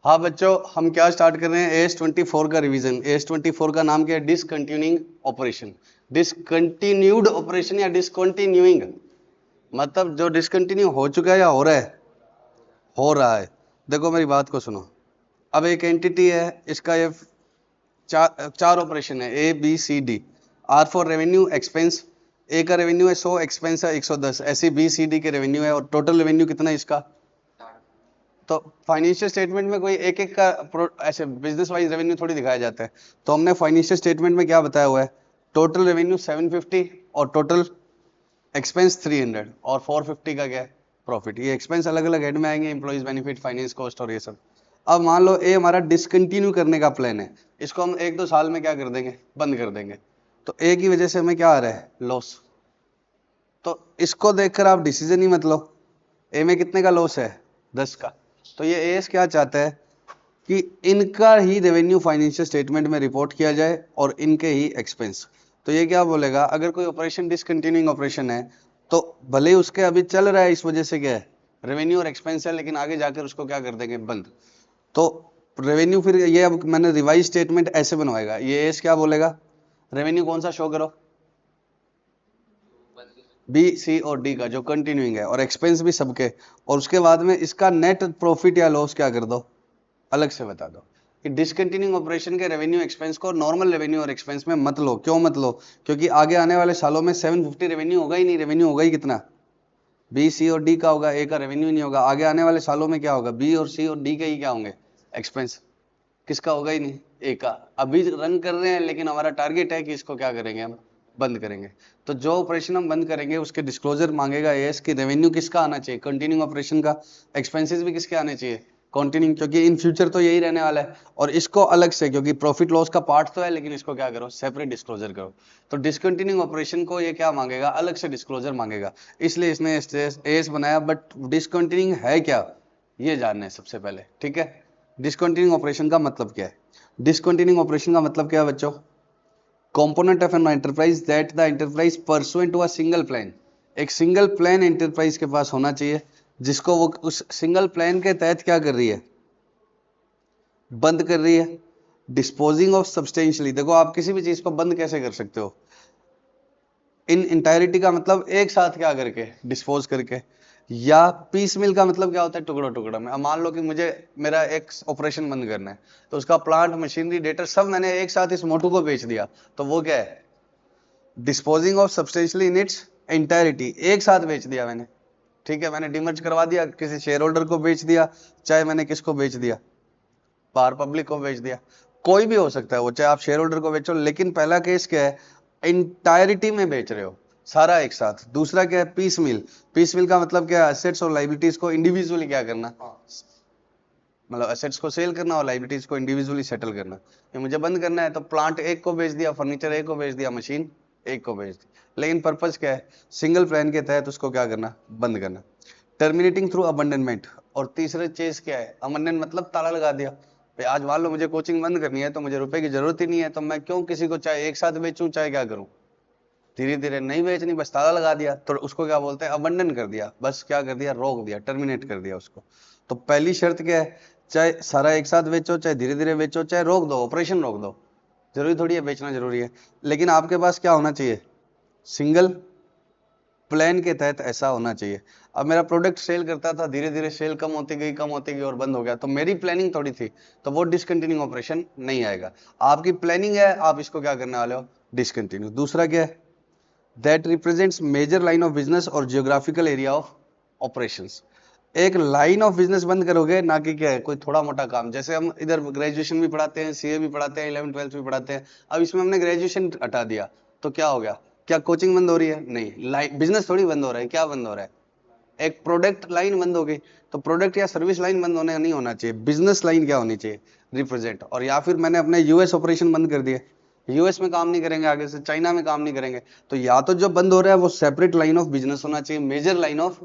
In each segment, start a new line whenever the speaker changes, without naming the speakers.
हाँ बच्चों, हम क्या स्टार्ट कर रहे हैं? AS24 का रिवीजन। AS24 का नाम क्या है? Discontinuing operation. डिसकंटिन्यूड ऑपरेशन या डिसकंटिन्यूइंग मतलब जो डिसकंटिन्यू हो चुका है या हो रहा है? हो रहा है। देखो मेरी बात को सुनो। अब एक एंटिटी है, इसका ये चार ऑपरेशन है, ABCD। R for revenue expense. A का रेवेन्यू है 100, एक्सपेंस है 110। ऐसे BCD के रेवेन्यू है और टोटल रेवेन्यू कितना है इसका? तो फाइनेंशियल स्टेटमेंट में कोई एक एक का ऐसे बिजनेस वाइज रेवेन्यू थोड़ी दिखाया जाता है। तो हमने फाइनेंशियल स्टेटमेंट में क्या बताया हुआ है? टोटल रेवेन्यू 750 और टोटल एक्सपेंस 300 और 450 का क्या है? प्रॉफिट। ये एक्सपेंस अलग अलग हेड में आएंगे, एम्प्लॉइज बेनिफिट, फाइनेंस कॉस्ट और ये सब। अब मान लो ए हमारा डिसकंटिन्यू करने का प्लान है, इसको हम 1-2 साल में क्या कर देंगे? बंद कर देंगे। तो ए की वजह से हमें क्या आ रहा है? लॉस। तो इसको देखकर आप डिसीजन ही मत लो। ए में कितने का लॉस है? 10 का। तो ये एएस क्या चाहता है कि इनका ही रेवेन्यू फाइनेंशियल स्टेटमेंट में रिपोर्ट किया जाए और इनके ही एक्सपेंस। तो ये क्या बोलेगा? अगर कोई ऑपरेशन डिसकंटिन्यूइंग ऑपरेशन है तो भले ही उसके अभी चल रहा है, इस वजह से क्या है? रेवेन्यू और एक्सपेंस है, लेकिन आगे जाकर उसको क्या कर देंगे? बंद। तो रेवेन्यू फिर ये अब मैंने रिवाइज स्टेटमेंट ऐसे बनवाएगा। ये एस क्या बोलेगा? रेवेन्यू कौन सा शो करो? B, C और D का जो कंटिन्यूइंग है, और एक्सपेंस भी सबके। और उसके बाद में इसका नेट प्रॉफिट या लॉस क्या कर दो? अलग से बता दो। कि डिसकंटिन्यूइंग ऑपरेशन के रेवेन्यू एक्सपेंस को नॉर्मल रेवेन्यू और एक्सपेंस में मत लो। क्यों मत लो? क्योंकि आगे आने वाले सालों में 750 रेवेन्यू होगा ही नहीं। रेवेन्यू होगा ही कितना? B, C और D का होगा, ए का रेवेन्यू नहीं होगा। आगे आने वाले सालों में क्या होगा? B और C और D के ही क्या होंगे? एक्सपेंस। किसका होगा ही नहीं? ए का। अभी रन कर रहे हैं, लेकिन हमारा टारगेट है कि इसको क्या करेंगे? हम बंद करेंगे। तो जो ऑपरेशन हम बंद करेंगे उसके डिस्क्लोजर मांगेगा एएस की रेवेन्यू किसका आना चाहिए? कंटिन्यूइंग ऑपरेशन का। एक्सपेंसेस भी किसके आने चाहिए? कंटिन्यूइंग, क्योंकि इन फ्यूचर तो यही रहने वाला है। और इसको अलग से, क्योंकि प्रॉफिट लॉस का पार्ट तो है, लेकिन इसको क्या करो? सेपरेट डिस्क्लोजर करो। तो डिसकंटिन्यूइंग ऑपरेशन को ये क्या मांगेगा? अलग से डिस्क्लोजर मांगेगा। इसलिए इसने एएस बनाया। बट डिसकंटिन्यूइंग है क्या, ये जानना है सबसे पहले। ठीक है, डिसकंटिन्यूइंग ऑपरेशन का मतलब क्या है? डिसकंटिन्यूइंग ऑपरेशन का मतलब क्या है बच्चों? Component of an enterprise that the enterprise pursuant to a single plan. एक सिंगल प्लान एंटरप्राइज के पास होना चाहिए, जिसको वो उस सिंगल प्लान के तहत क्या कर रही है? बंद कर रही है। Disposing of substantially. देखो आप किसी भी चीज को बंद कैसे कर सकते हो? इन इंटायरिटी का मतलब एक साथ क्या करके? डिस्पोज करके। या पीस मिल का मतलब क्या होता है? टुकड़ा टुकड़ा में। अब मान लो कि मुझे मेरा एक ऑपरेशन बंद करना है, तो उसका प्लांट, मशीनरी, डेटा सब मैंने एक साथ इस मोटू को बेच दिया, तो वो क्या है? Disposing of substantially in its entirety. एक साथ बेच दिया मैंने। ठीक है, मैंने डिमर्ज करवा दिया, किसी शेयर होल्डर को बेच दिया, चाहे मैंने किसको बेच दिया? बाहर पब्लिक को बेच दिया। कोई भी हो सकता है वो, चाहे आप शेयर होल्डर को बेचो। लेकिन पहला केस क्या है? इंटायरिटी में बेच रहे हो, सारा एक साथ। दूसरा क्या है? पीस मिल। पीस मिल का मतलब क्या है? एसेट्स और लाइबिलिटीज को इंडिविजुअली क्या करना, मतलब एसेट्स को सेल करना और लाइबिलिटीज को इंडिविजुअली सेटल करना। ये मुझे बंद करना है, तो प्लांट एक को बेच दिया, फर्नीचर एक को बेच दिया, मशीन एक को बेच दी। लेकिन पर्पज क्या है? सिंगल प्लान के तहत उसको क्या करना? बंद करना। Terminating through abandonment. और तीसरा चीज क्या है? अबंडन मतलब ताला लगा दिया। भाई आज मान लो मुझे कोचिंग बंद करनी है, तो मुझे रुपए की जरूरत ही नहीं है, तो मैं क्यों किसी को चाहे एक साथ बेचूं, चाहे क्या करूं? धीरे धीरे नहीं बेचनी, बस ताला लगा दिया, तो उसको क्या बोलते हैं? अबंडन कर दिया। बस क्या कर दिया? रोक दिया, टर्मिनेट कर दिया उसको। तो पहली शर्त क्या है? चाहे सारा एक साथ बेचो, चाहे धीरे धीरे बेचो, चाहे रोक दो, ऑपरेशन रोक दो। जरूरी थोड़ी है बेचना जरूरी है, लेकिन आपके पास क्या होना चाहिए? सिंगल प्लान के तहत ऐसा होना चाहिए। अब मेरा प्रोडक्ट सेल करता था, धीरे धीरे सेल कम होती गई, कम होती गई और बंद हो गया, तो मेरी प्लानिंग थोड़ी थी, तो वो डिसकंटिन्यूइंग ऑपरेशन नहीं आएगा। आपकी प्लानिंग है, आप इसको क्या करने वाले हो? डिसकंटिन्यू। दूसरा क्या है? That represents major line of business और जियोग्राफिकल एरिया ऑफ ऑपरेशंस। एक लाइन ऑफ बिजनेस बंद करोगे, ना कि क्या है कोई थोड़ा मोटा काम। जैसे हम इधर ग्रेजुएशन भी पढ़ाते हैं, सीए भी पढ़ाते हैं, 11th 12th भी पढ़ाते हैं। अब इसमें हमने ग्रेजुएशन हटा दिया, तो क्या हो गया? क्या कोचिंग बंद हो रही है? नहीं, लाइन बिजनेस थोड़ी बंद हो रहा है। क्या बंद हो रहा है? एक प्रोडक्ट लाइन बंद हो गई। तो प्रोडक्ट या सर्विस लाइन बंद होने नहीं होना चाहिए, बिजनेस लाइन क्या होनी चाहिए? रिप्रेजेंट। और या फिर मैंने अपने यूएस ऑपरेशन बंद कर दिए, यूएस में काम नहीं करेंगे आगे से, चाइना में काम नहीं करेंगे, तो या तो जो बंद हो रहा है वो सेपरेट लाइन ऑफ बिजनेस होना चाहिए, मेजर लाइन ऑफ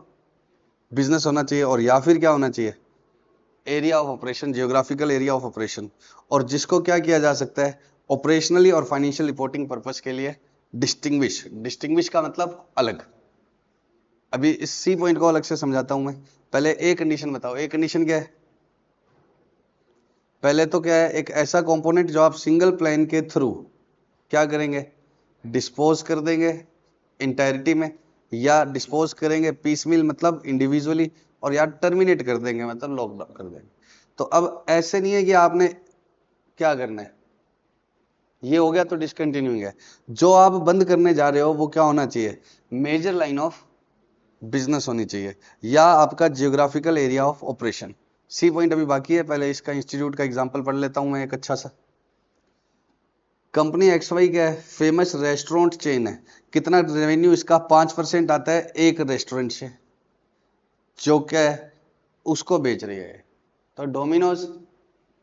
बिजनेस होना चाहिए, और या फिर क्या होना चाहिए? Area of operation, geographical area of operation. और जिसको क्या किया जा सकता है? ऑपरेशनली और फाइनेंशियल रिपोर्टिंग पर्पस के लिए डिस्टिंग्विश। डिस्टिंग्विश का मतलब अलग। अभी इस सी पॉइंट को अलग से समझाता हूं मैं। पहले ए कंडीशन बताओ। ए कंडीशन क्या है? पहले तो क्या है, एक ऐसा कंपोनेंट जो आप सिंगल प्लान के थ्रू क्या करेंगे, डिस्पोज कर देंगे इंटायरिटी में, या डिस्पोज करेंगे पीसमिल मतलब इंडिविजुअली, और या टर्मिनेट कर देंगे मतलब लॉकडाउन कर देंगे। तो अब ऐसे नहीं है कि आपने क्या करना है, ये हो गया तो डिसकंटिन्यूइंग है। जो आप बंद करने जा रहे हो वो क्या होना चाहिए, मेजर लाइन ऑफ बिजनेस होनी चाहिए, या आपका geographical area of operation. C point अभी बाकी है, पहले इसका इंस्टीट्यूट का एग्जांपल पढ़ लेता हूं मैं एक अच्छा सा। कंपनी एक्स वाई क्या है, फेमस रेस्टोरेंट चेन है। कितना रेवेन्यू इसका, 5% आता है एक रेस्टोरेंट से, जो क्या है उसको बेच रही है। तो डोमिनोज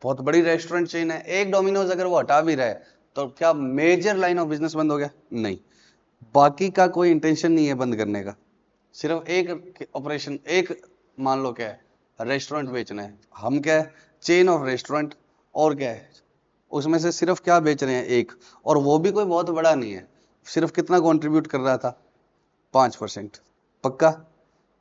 बहुत बड़ी रेस्टोरेंट चेन है, एक डोमिनोज अगर वो हटा भी रहा है तो क्या मेजर लाइन ऑफ बिजनेस बंद हो गया, नहीं। बाकी का कोई इंटेंशन नहीं है बंद करने का, सिर्फ एक ऑपरेशन, एक मान लो क्या है रेस्टोरेंट बेचना है, हम क्या है चेन ऑफ रेस्टोरेंट, और क्या है उसमें से सिर्फ क्या बेच रहे हैं एक, और वो भी कोई बहुत बड़ा नहीं है, सिर्फ कितना कंट्रीब्यूट कर रहा था 5%। पक्का,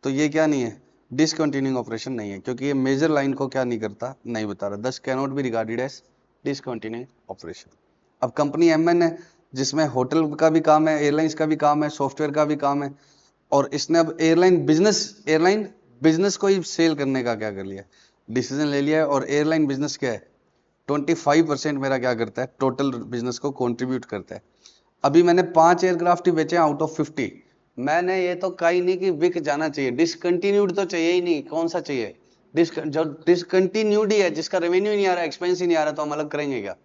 तो ये क्या नहीं है, डिसकंटिन्यूइंग ऑपरेशन नहीं है, क्योंकि ये मेजर लाइन को क्या नहीं करता, नहीं बता रहा, this can not be regarded as discontinuing operation. अब कंपनी एमएन है, जिसमें होटल का भी काम है, एयरलाइंस का भी काम है, सॉफ्टवेयर का भी काम है, और इसने अब एयरलाइन बिजनेस को ही सेल करने का क्या कर लिया, डिसीजन ले लिया है। और एयरलाइन बिजनेस क्या है, 25% मेरा क्या करता है, टोटल बिजनेस को कंट्रीब्यूट करता है। अभी मैंने 5 एयरक्राफ्ट ही बेचे आउट ऑफ 50। मैंने ये तो कही नहीं कि बिक जाना चाहिए, डिसकंटिन्यूड तो चाहिए ही नहीं, कौन सा चाहिए, जो डिसकंटिन्यूड ही है, जिसका रेवेन्यू ही नहीं आ रहा, एक्सपेंस ही नहीं आ रहा, तो हम अलग करेंगे क्या।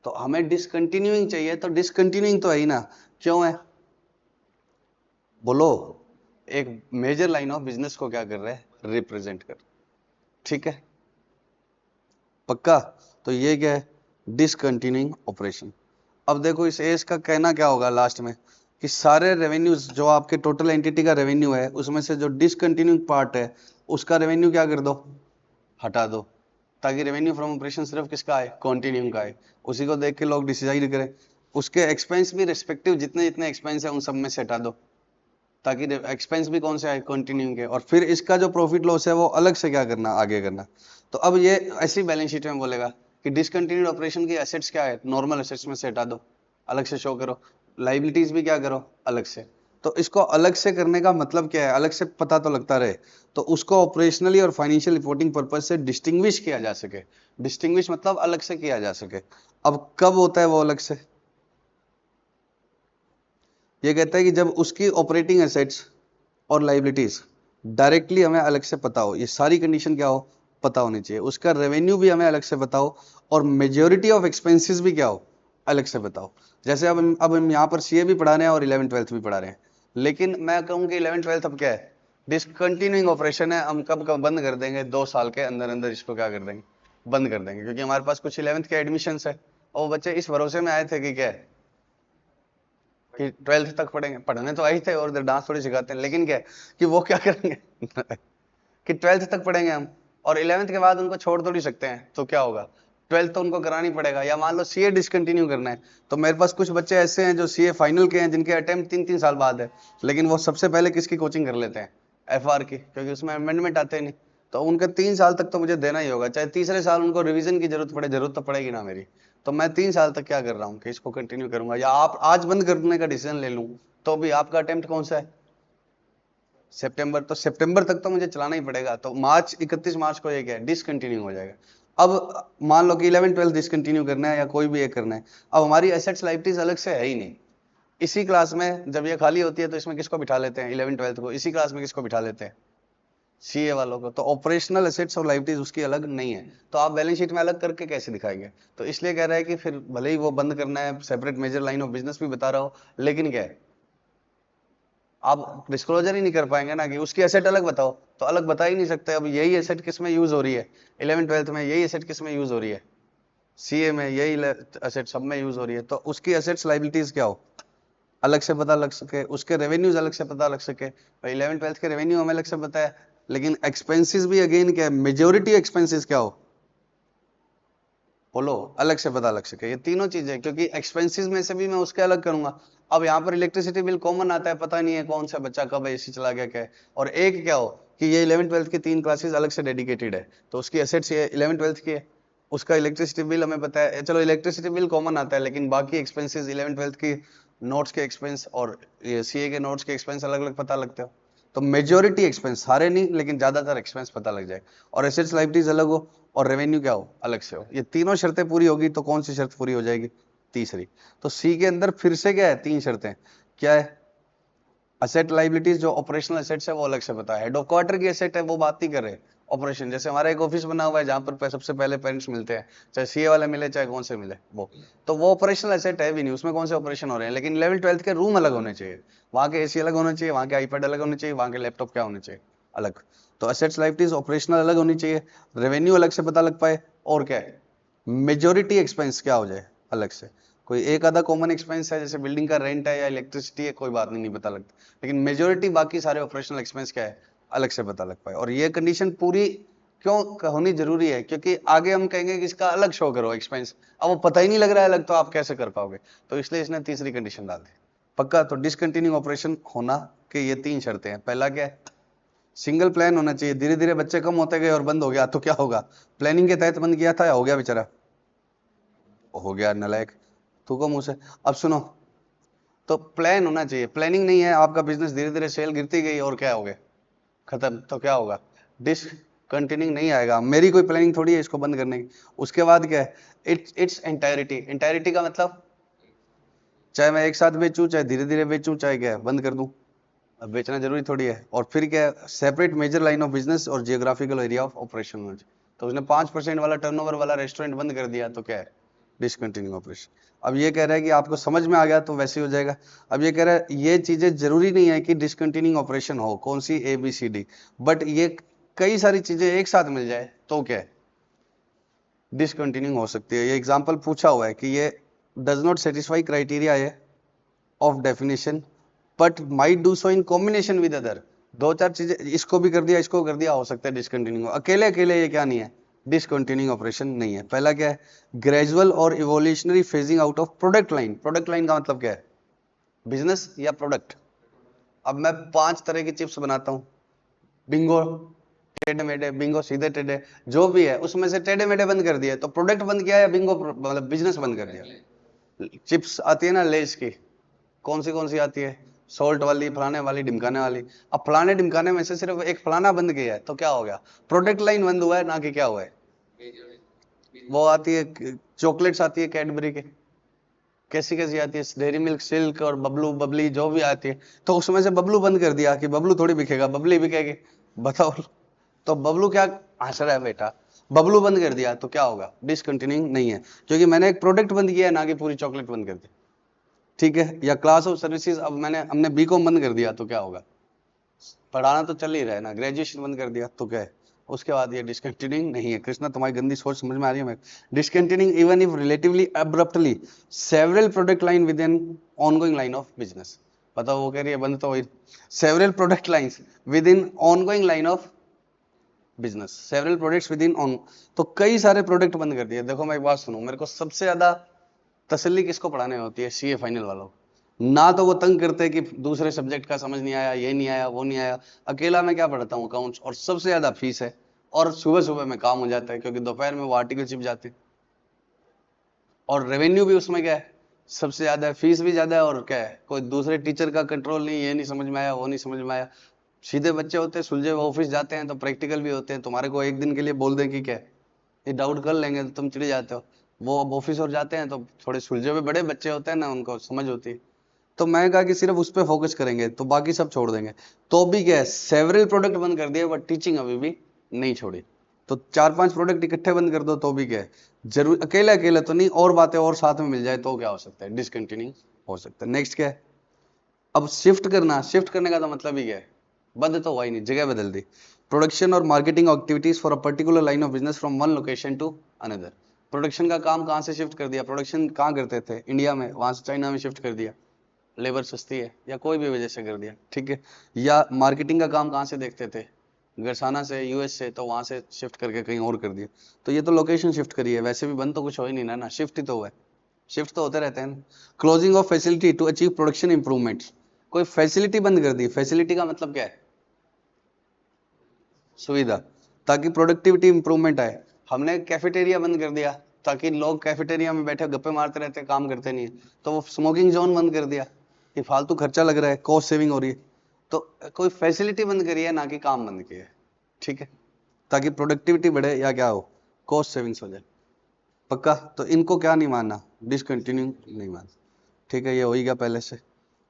तो हमें डिसकंटिन्यूइंग चाहिए, तो डिसकंटिन्यूइंग तो है ही ना, क्यों है बोलो, एक मेजर लाइन ऑफ बिजनेस को क्या कर रहा है, रिप्रेजेंट कर, ठीक है पक्का। तो ये क्या है, डिसकंटिन्यूइंग ऑपरेशन। अब देखो इस एस का कहना क्या होगा लास्ट में, कि सारे रेवेन्यूज जो आपके टोटल एंटिटी का रेवेन्यू है, उसमें से जो डिसकंटिन्यूइंग पार्ट है उसका रेवेन्यू क्या कर दो, हटा दो, ताकि रेवेन्यू फ्रॉम ऑपरेशन सिर्फ किसका आए, कंटिन्यूइंग का आए। उसी को देख के लोग डिसाइड करें, उसके एक्सपेंस भी रिस्पेक्टिव जितने जितने एक्सपेंस है उन सब में से हटा दो, ताकि एक्सपेंस भी कौन से आए, कंटिन्यूइंग के, और फिर इसका जो प्रॉफिट लॉस है वो अलग से क्या करना, आगे करना। तो अब ये ऐसी बैलेंस शीट में बोलेगा कि डिसकंटिन्यूड ऑपरेशन की एसेट्स क्या है, नॉर्मल एसेट्स में से हटा दो, अलग से शो करो, लाइबिलिटीज भी क्या करो अलग से। तो इसको अलग से करने का मतलब क्या है, अलग से पता तो लगता रहे, तो उसको ऑपरेशनली और फाइनेंशियल रिपोर्टिंग पर्पज से डिस्टिंग्विश किया जा सके। डिस्टिंग्विश मतलब अलग से किया जा सके। अब कब होता है वो अलग से, ये कहता है कि जब उसकी ऑपरेटिंग एसेट्स और लाइबिलिटीज डायरेक्टली हमें अलग से पता हो, ये सारी कंडीशन क्या हो, पता होनी चाहिए, उसका रेवेन्यू भी हमें अलग से बताओ, और मेजोरिटी ऑफ एक्सपेंसेस भी क्या हो, अलग से बताओ। जैसे अब हम यहाँ पर सीए भी पढ़ा रहे हैं और 11th-12th भी पढ़ा रहे हैं, लेकिन मैं कहूँ कि 11th-12th अब क्या है, डिसकंटिन्यूइंग ऑपरेशन है, हम कब कब बंद कर देंगे, 2 साल के अंदर अंदर इसको क्या कर देंगे, बंद कर देंगे, क्योंकि हमारे पास कुछ 11th के एडमिशन है, और वो बच्चे इस भरोसे में आए थे कि क्या है कि 12th तक पढ़ेंगे, पढ़ने तो आई थे और इधर डांस थोड़ी सिखाते हैं, लेकिन क्या है कि वो क्या करेंगे कि 12th तक पढ़ेंगे हम, और 11th के बाद उनको छोड़ थोड़ी सकते हैं, तो क्या होगा 12th तो उनको करानी पड़ेगा। या मान लो सीए डिसकंटिन्यू करना है, तो मेरे पास कुछ बच्चे ऐसे हैं जो सीए फाइनल के हैं, जिनके अटेम्प्ट 3-3 साल बाद है, लेकिन वो सबसे पहले किसकी कोचिंग कर लेते हैं, एफआर की, क्योंकि उसमें अमेंडमेंट आते नहीं, तो उनके 3 साल तक तो मुझे देना ही होगा, चाहे तीसरे साल उनको रिवीजन की जरूरत पड़े, जरूरत तो पड़ेगी ना मेरी। तो मैं 3 साल तक क्या कर रहा हूँ कि इसको कंटिन्यू करूंगा, या आप आज बंद करने का डिसीजन ले लूं, तो भी आपका अटेम्प्ट कौन सा है, सितंबर, तो सितंबर तक तो मुझे चलाना ही पड़ेगा, तो मार्च 31 मार्च को ये क्या है, डिसकंटिन्यू हो जाएगा। अब मान लो कि 11-12 डिसकंटिन्यू करना है या कोई भी एक करना है, अब हमारी एसेट्स लाइबिलिटीज अलग से है ही नहीं। इसी क्लास में जब ये खाली होती है तो इसमें किसको बिठा लेते हैं, 11-12 को इसी क्लास में किसको बिठा लेते हैं, सीए वालों को। तो ऑपरेशनल एसेट्स और लाइबिलिटीज उसकी अलग नहीं है, तो आप बैलेंस शीट में अलग करके कैसे दिखाएंगे। तो इसलिए कह रहा है कि फिर भले ही वो बंद करना है, separate major line of business भी बता रहा हो, लेकिन क्या है आप डिस्क्लोजर ही नहीं कर पाएंगे ना, कि उसकी एसेट अलग बताओ, तो अलग बता ही नहीं सकते। अब यही एसेट किस में यूज हो रही है, 11th-12th में यही एसेट किस में यूज हो रही है, सीए में यही एसेट सब में यूज हो रही है, तो उसकी एसेट्स लाइबिलिटीज क्या हो, अलग से पता लग सके, उसके रेवेन्यूज अलग से पता लग सके। 11th-12th के रेवेन्यू हमें अलग से पता है, लेकिन एक्सपेंसेस भी अगेन क्या है, मेजोरिटी एक्सपेंसेस क्या हो, बोलो अलग से पता लग सके। ये तीनों चीजें, क्योंकि एक्सपेंसेस में से भी मैं उसके अलग करूंगा। अब यहाँ पर इलेक्ट्रिसिटी बिल कॉमन आता है, पता नहीं है कौन सा बच्चा कब एसी चला गया क्या है, और एक क्या हो कि ये 11th-12th की 3 क्लासेस अलग से डेडिकेटेड है, तो उसकी एसेट्स ये 11th-12th की है, उसका इलेक्ट्रिसिटी बिल हमें पता है, चलो इलेक्ट्रिसिटी बिल कॉमन आता है, लेकिन बाकी एक्सपेंसेस 11th-12th की नोट्स के एक्सपेंस और ये सीए के नोट्स के एक्सपेंस अलग अलग पता लगते हो। तो मेजोरिटी एक्सपेंस, सारे नहीं लेकिन ज्यादातर एक्सपेंस पता लग जाए, और एसेट्स लायबिलिटीज अलग हो और रेवेन्यू क्या हो, अलग से हो। ये तीनों शर्तें पूरी होगी तो कौन सी शर्त पूरी हो जाएगी? तीसरी। तो सी के अंदर फिर से क्या है, तीन शर्तें। क्या है? असेट लाइबिलिटीज, जो ऑपरेशनल एसेट्स है वो अलग से पता है। हेड ऑफ क्वार्टर की एसेट है वो बात नहीं कर रहे, ऑपरेशन। जैसे हमारा एक ऑफिस बना हुआ है जहां पर सबसे पहले पेरेंट्स मिलते हैं, चाहे सीए वाले मिले चाहे कौन से मिले, वो तो वो ऑपरेशनल एसेट है भी नहीं, उसमें कौन से ऑपरेशन हो रहे हैं। लेकिन 11th-12th के रूम अलग होने चाहिए, वहां के एसी अलग होने चाहिए, वहां के आईपैड अलग होने चाहिए, वहां के लैपटॉप क्या होने चाहिए, अलग। तो असेट्स लाइबिलिटीज ऑपरेशनल अलग होनी चाहिए, रेवेन्यू अलग से पता लग पाए, और क्या है, मेजोरिटी एक्सपेंस क्या हो जाए, अलग से। कोई एक आधा कॉमन एक्सपेंस है जैसे बिल्डिंग का रेंट है या इलेक्ट्रिसिटी है, कोई बात नहीं, नहीं पता लगता, लेकिन मेजोरिटी बाकी सारे ऑपरेशनल एक्सपेंस क्या है, अलग से पता लग पाए। और ये कंडीशन पूरी क्यों होनी जरूरी है? क्योंकि आगे हम कहेंगे कि इसका अलग शो करो एक्सपेंस, अब वो पता ही नहीं लग रहा है अलग, तो आप कैसे कर पाओगे? तो इसलिए इसने तीसरी कंडीशन डाल दी। पक्का? तो डिसकंटिन्यू ऑपरेशन होना के ये तीन शर्तें हैं। पहला क्या है? सिंगल प्लान होना चाहिए। धीरे धीरे बच्चे कम होते गए और बंद हो गया तो क्या होगा? प्लानिंग के तहत बंद किया था या हो गया बेचारा? हो गया नालायक, थूको मुंह से। अब सुनो, तो प्लान होना चाहिए, प्लानिंग नहीं है, आपका बिजनेस धीरे धीरे सेल गिरती गई और क्या हो गया, खत्म, तो क्या होगा? डिसकंटिन्यूइंग नहीं आएगा। मेरी कोई प्लानिंग थोड़ी है इसको बंद करने की। उसके बाद क्या है? It's entirety. एंटायरिटी का मतलब, चाहे मैं एक साथ बेचूं, चाहे धीरे धीरे बेचूं, चाहे क्या है, बंद कर दूं, अब बेचना जरूरी थोड़ी है। और फिर क्या है? Separate major line of business और जियोग्राफिकल एरिया ऑफ ऑपरेशन होना चाहिए। तो उसने 5% वाला टर्नओवर वाला रेस्टोरेंट बंद कर दिया तो क्या है? Discontinue operation. अब ये कह रहा है कि आपको समझ में आ गया तो वैसे ही हो जाएगा। अब ये कह रहा है ये चीजें जरूरी नहीं है कि डिसकंटिन्यू ऑपरेशन हो, कौन सी ABCD, बट ये कई सारी चीजें एक साथ मिल जाए तो क्या है? डिसकंटिन्यू हो सकती है। ये एग्जाम्पल पूछा हुआ है कि ये डज नॉट सेटिस्फाई क्राइटेरिया है of definition but might do so in combination with other. दो चार चीजें, इसको भी कर दिया इसको कर दिया, हो सकता है डिसकंटिन्यू। अकेले अकेले ये क्या नहीं है, डिसकंटिन्यू ऑपरेशन नहीं है। पहला क्या है? ग्रेजुअल और evolutionary phasing out of product line. Product line का मतलब क्या है? बिजनेस या प्रोडक्ट। अब मैं 5 तरह की चिप्स बनाता हूँ, बिंगो टेढ़े मेढ़े, बिंगो सीधे टेढ़े, जो भी है उसमें से टेढ़े मेढ़े बंद कर दिए तो प्रोडक्ट बंद किया या बिंगो मतलब बिजनेस बंद कर दिया? चिप्स आती है ना लेस की, कौन सी आती है? सॉल्ट वाली, फलाने वाली, ढिमकाने वाली। अब फलाने ढिमकाने में से सिर्फ एक फलाना बंद किया है तो क्या हो गया? प्रोडक्ट लाइन बंद हुआ है, ना कि क्या हुआ है? वो आती है चॉकलेट्स आती है कैडबरी के, कैसी कैसी आती है, डेयरी मिल्क, सिल्क और बबलू बबली जो भी आती है, तो उसमें से बबलू बंद कर दिया कि बबलू थोड़ी बिकेगा, बबली बिकेगी। बताओ। तो बबलू क्या हंस रहा है बेटा? बबलू बंद कर दिया तो क्या होगा? डिसकंटिन्यूइंग नहीं है, क्योंकि मैंने एक प्रोडक्ट बंद किया है, ना कि पूरी चॉकलेट बंद कर दी। ठीक है? या क्लास ऑफ सर्विसेज, अब हमने बीकॉम बंद कर दिया तो क्या होगा? पढ़ाना तो चल ही रहा है ना, ग्रेजुएशन बंद कर दिया तो क्या है? उसके बाद ये डिसकंटिन्यूइंग नहीं है। कृष्णा तुम्हारी गंदी सोच समझ में आ रही है? मैं discontinuing even if relatively abruptly several product line with an ongoing line of business. बताओ, वो कह रही है बंद तो several product lines with in ongoing line of business, several products with in on, तो कई सारे प्रोडक्ट बंद कर दिए। देखो मैं एक बात सुनो, मेरे को सबसे ज्यादा तसल्ली किसको पढ़ाने होती है? सीए फाइनल वालों को। ना तो वो तंग करते कि दूसरे सब्जेक्ट का समझ नहीं आया, ये नहीं आया, वो नहीं आया। अकेला मैं क्या पढ़ता हूँ? अकाउंट्स, और सबसे ज्यादा फीस है, और सुबह सुबह में काम हो जाता है क्योंकि दोपहर में वो आर्टिकल चिप जाते हैं, और रेवेन्यू भी उसमें क्या है, सबसे ज्यादा है, फीस भी ज्यादा है, और क्या है, कोई दूसरे टीचर का कंट्रोल नहीं, ये नहीं समझ में आया, वो नहीं समझ में आया। सीधे बच्चे होते हैं, सुलझे हुए ऑफिस जाते हैं तो प्रैक्टिकल भी होते हैं। तुम्हारे को एक दिन के लिए बोल दें कि क्या ये डाउट कर लेंगे तो तुम चिढ़ जाते हो। वो अब ऑफिस और जाते हैं तो थोड़े सुलझे हुए बड़े बच्चे होते हैं ना, उनको समझ होती है। तो मैं कहा कि सिर्फ उस पर फोकस करेंगे तो बाकी सब छोड़ देंगे। तो भी क्या है, सेवरल प्रोडक्ट बंद कर दिए बट टीचिंग अभी भी नहीं छोड़ी। तो 4-5 प्रोडक्ट इकट्ठे बंद कर दो तो भी क्या है, जरूर अकेले अकेले तो नहीं, और बातें और साथ में मिल जाए तो क्या हो सकता है? डिसकंटिन्यू हो सकता है। नेक्स्ट क्या है? अब शिफ्ट करना। शिफ्ट करने का तो मतलब ही क्या है? बंद तो हुआ ही नहीं, जगह बदल दी। प्रोडक्शन और marketing activities for a particular line of business from one location to another. Production का काम कहाँ से शिफ्ट कर दिया? प्रोडक्शन कहाँ करते थे? इंडिया में, वहां से चाइना में शिफ्ट कर दिया, लेबर सस्ती है या कोई भी वजह से कर दिया। ठीक है? या मार्केटिंग का काम कहाँ से देखते थे? गरसाना से, यूएस से, तो वहां से शिफ्ट करके कहीं और कर दिया। तो ये तो लोकेशन शिफ्ट करी है, वैसे भी बंद तो कुछ हो ही नहीं ना, शिफ्ट ही तो हुआ है। शिफ्ट तो होते रहते हैं। Closing of facility to achieve production improvement. कोई फैसिलिटी बंद कर दी। फैसिलिटी का मतलब क्या है? सुविधा, ताकि प्रोडक्टिविटी इंप्रूवमेंट आए। हमने कैफेटेरिया बंद कर दिया ताकि लोग कैफेटेरिया में बैठे गप्पे मारते रहते, काम करते नहीं है, तो वो स्मोकिंग जोन बंद कर दिया कि फालतू खर्चा लग रहा है, कॉस्ट सेविंग हो रही है, तो कोई फैसिलिटी बंद करी है, ना कि काम बंद किया है, ठीक है, ताकि प्रोडक्टिविटी बढ़े या क्या हो, कॉस्ट सेविंग्स हो जाए। पक्का? तो इनको क्या नहीं मानना, डिसकंटिन्यू नहीं मानना, ठीक है, ये हो ही गया पहले से।